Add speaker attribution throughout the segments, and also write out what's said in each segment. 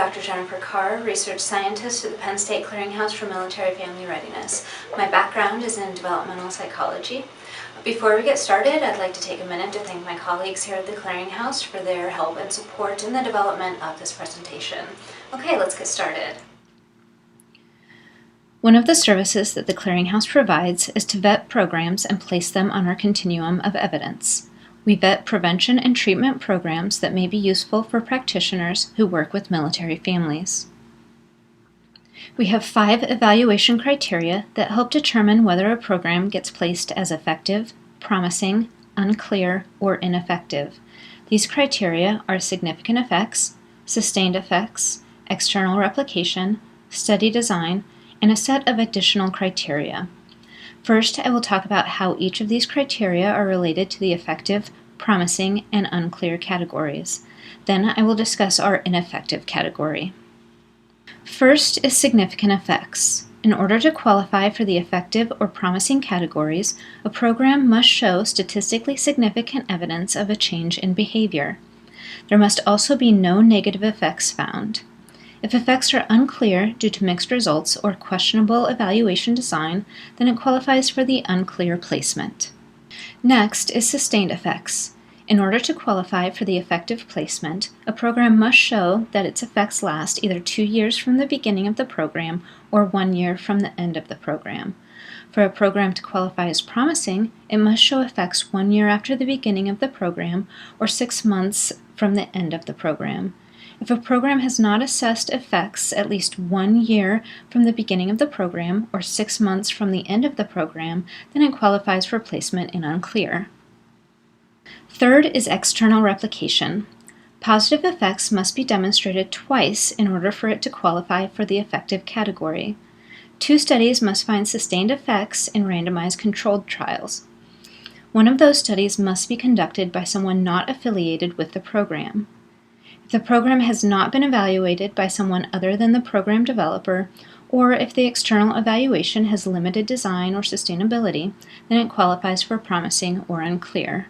Speaker 1: Dr. Jennifer Carr, Research Scientist at the Penn State Clearinghouse for Military Family Readiness. My background is in developmental psychology. Before we get started, I'd like to take a minute to thank my colleagues here at the Clearinghouse for their help and support in the development of this presentation. Okay, let's get started. One of the services that the Clearinghouse provides is to vet programs and place them on our Continuum of Evidence. We vet prevention and treatment programs that may be useful for practitioners who work with military families. We have 5 evaluation criteria that help determine whether a program gets placed as effective, promising, unclear, or ineffective. These criteria are significant effects, sustained effects, external replication, study design, and a set of additional criteria. First, I will talk about how each of these criteria are related to the effective, promising, and unclear categories. Then I will discuss our ineffective category. First is significant effects. In order to qualify for the effective or promising categories, a program must show statistically significant evidence of a change in behavior. There must also be no negative effects found. If effects are unclear due to mixed results or questionable evaluation design, then it qualifies for the unclear placement. Next is sustained effects. In order to qualify for the effective placement, a program must show that its effects last either 2 years from the beginning of the program or 1 year from the end of the program. For a program to qualify as promising, it must show effects 1 year after the beginning of the program or 6 months from the end of the program. If a program has not assessed effects at least 1 year from the beginning of the program or 6 months from the end of the program, then it qualifies for placement in unclear. Third is external replication. Positive effects must be demonstrated twice in order for it to qualify for the effective category. 2 studies must find sustained effects in randomized controlled trials. One of those studies must be conducted by someone not affiliated with the program. If the program has not been evaluated by someone other than the program developer, or if the external evaluation has limited design or sustainability, then it qualifies for promising or unclear.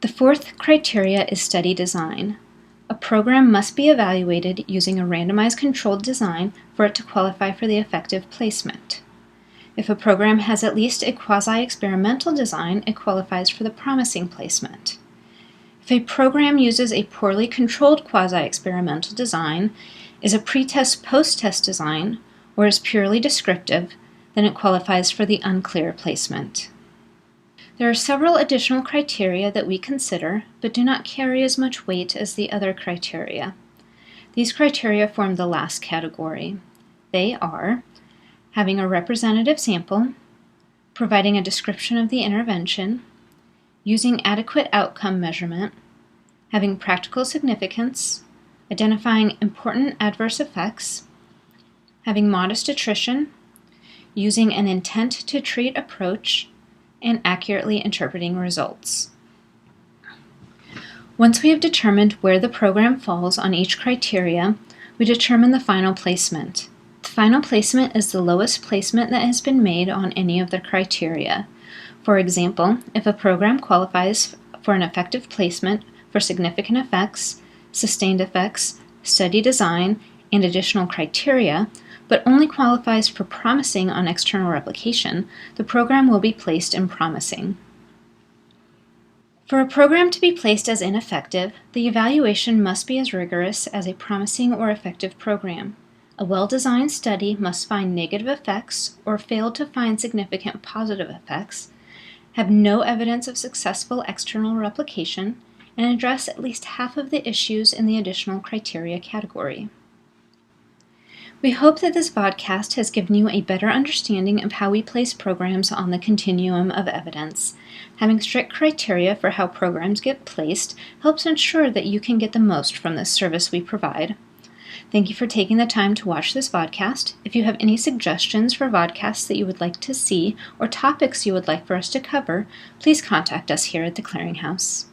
Speaker 1: The fourth criteria is study design. A program must be evaluated using a randomized controlled design for it to qualify for the effective placement. If a program has at least a quasi-experimental design, it qualifies for the promising placement. If a program uses a poorly controlled quasi-experimental design, is a pre-test post-test design, or is purely descriptive, then it qualifies for the unclear placement. There are several additional criteria that we consider, but do not carry as much weight as the other criteria. These criteria form the last category. They are having a representative sample, providing a description of the intervention, using adequate outcome measurement, having practical significance, identifying important adverse effects, having modest attrition, using an intent to treat approach, and accurately interpreting results. Once we have determined where the program falls on each criteria, we determine the final placement. The final placement is the lowest placement that has been made on any of the criteria. For example, if a program qualifies for an effective placement for significant effects, sustained effects, study design, and additional criteria, but only qualifies for promising on external replication, the program will be placed in promising. For a program to be placed as ineffective, the evaluation must be as rigorous as a promising or effective program. A well-designed study must find negative effects or fail to find significant positive effects, have no evidence of successful external replication, and address at least half of the issues in the additional criteria category. We hope that this vodcast has given you a better understanding of how we place programs on the Continuum of Evidence. Having strict criteria for how programs get placed helps ensure that you can get the most from this service we provide. Thank you for taking the time to watch this vodcast. If you have any suggestions for vodcasts that you would like to see or topics you would like for us to cover, please contact us here at the Clearinghouse.